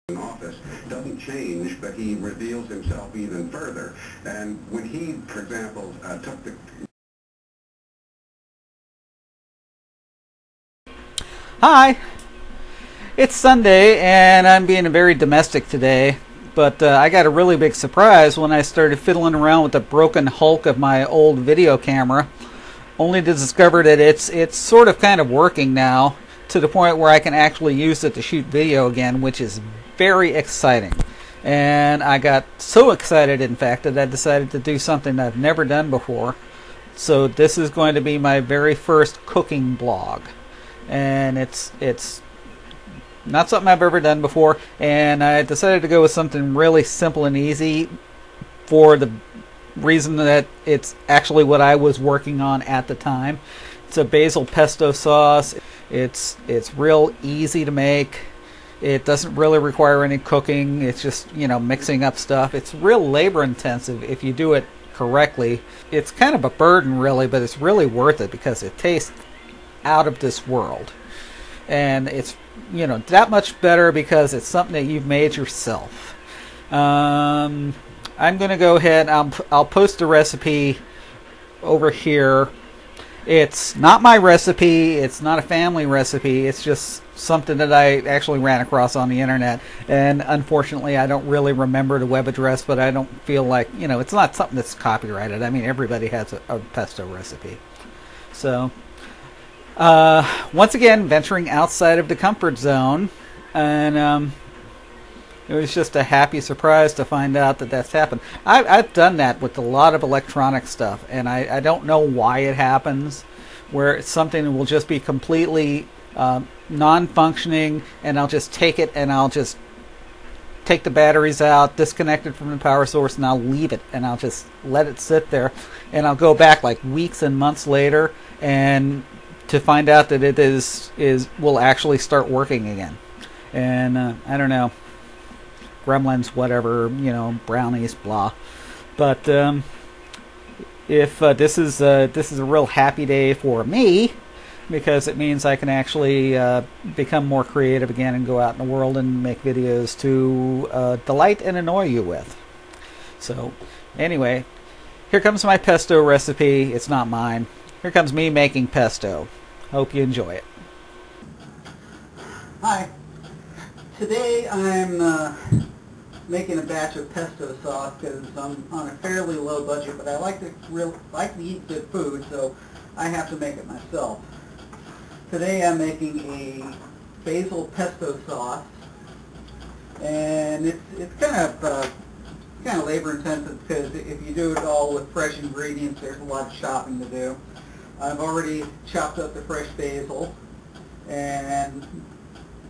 in office doesn't change, but he reveals himself even further. And when he, for example, took the... Hi! It's Sunday and I'm being very domestic today, but I got a really big surprise when I started fiddling around with the broken hulk of my old video camera, only to discover that it's sort of kind of working now to the point where I can actually use it to shoot video again, which is very exciting. And I got so excited, in fact, that I decided to do something I've never done before. So this is going to be my very first cooking blog. And it's not something I've ever done before, and I decided to go with something really simple and easy for the reason that it's actually what I was working on at the time. It's a basil pesto sauce. It's real easy to make. It doesn't really require any cooking. It's just, you know, mixing up stuff. It's real labor intensive if you do it correctly. It's kind of a burden really, but it's really worth it because it tastes out of this world. And it's, you know, that much better because it's something that you've made yourself. I'm going to go ahead and I'll post the recipe over here. It's not my recipe. It's not a family recipe. It's just something that I actually ran across on the internet. And unfortunately, I don't really remember the web address, but I don't feel like, you know, it's not something that's copyrighted. I mean, everybody has a pesto recipe. So, once again, venturing outside of the comfort zone. And it was just a happy surprise to find out that that's happened. I've done that with a lot of electronic stuff, and I don't know why it happens, where something will just be completely non-functioning, and I'll just take it and I'll just take the batteries out, disconnect it from the power source, and I'll leave it, and I'll just let it sit there, and I'll go back like weeks and months later, and to find out that it will actually start working again. And I don't know. Gremlins, whatever, you know, brownies, blah. But if this is a real happy day for me, because it means I can actually become more creative again and go out in the world and make videos to delight and annoy you with. So anyway, here comes my pesto recipe. It's not mine. Here comes me making pesto. Hope you enjoy it. Hi. Today I'm making a batch of pesto sauce because I'm on a fairly low budget, but I like to eat good food, so I have to make it myself. Today I'm making a basil pesto sauce, and it's kind of labor intensive because if you do it all with fresh ingredients, there's a lot of chopping to do. I've already chopped up the fresh basil and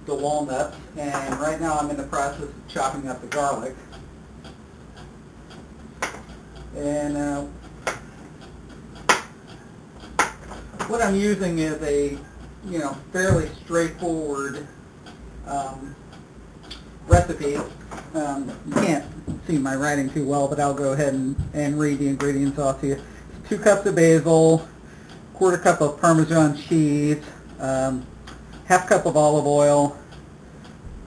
the walnuts, and right now I'm in the process of chopping up the garlic. And what I'm using is a, you know, fairly straightforward recipe. You can't see my writing too well, but I'll go ahead and read the ingredients off to you. It's 2 cups of basil, 1/4 cup of Parmesan cheese, half cup of olive oil,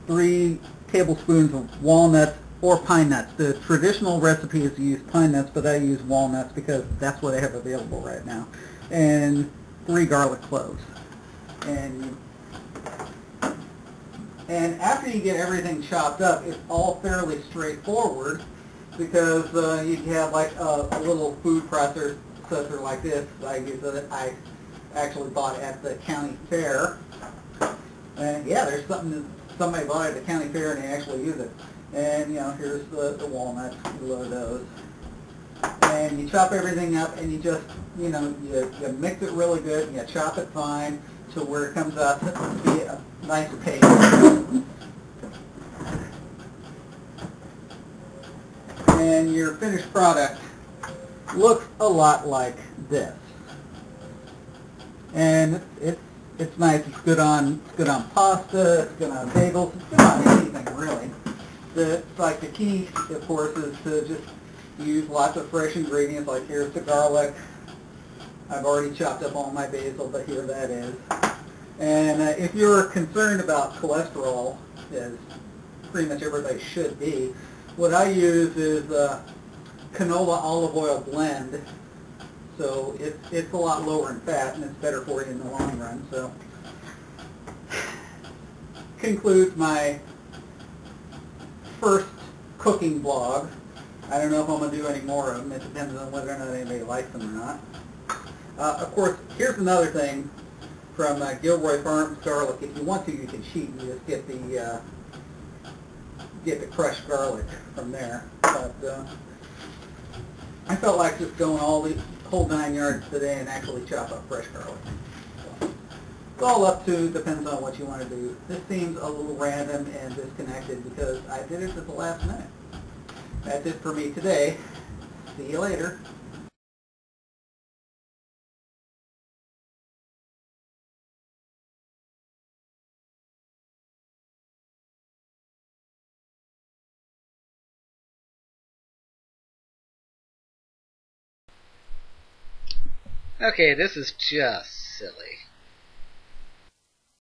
3 tablespoons of walnuts or pine nuts. The traditional recipe is to use pine nuts, but I use walnuts because that's what I have available right now. And 3 garlic cloves. And after you get everything chopped up, it's all fairly straightforward because you have like a little food processor like this that I actually bought at the county fair. And yeah, there's something that somebody bought at the county fair and they actually use it. And, you know, here's the walnuts, you load those. And you chop everything up and you just, you know, you mix it really good and you chop it fine to where it comes out to be a nice paste. And your finished product looks a lot like this. And it's nice. It's good on pasta. It's good on bagels. It's good on anything really. The key, of course, is to just use lots of fresh ingredients. Like here's the garlic. I've already chopped up all my basil, but here that is. And if you're concerned about cholesterol, as pretty much everybody should be. What I use is canola olive oil blend, so it's a lot lower in fat and it's better for you in the long run. So concludes my first cooking blog. I don't know if I'm going to do any more of them. It depends on whether or not anybody likes them or not. Of course, here's another thing from Gilroy Farms garlic. If you want to, you can cheat and just get the crushed garlic from there. But I felt like just going all the whole 9 yards today and actually chop up fresh garlic. So, it's all up to, depends on what you want to do. This seems a little random and disconnected because I did it at the last minute. That's it for me today. See you later. Okay, this is just silly.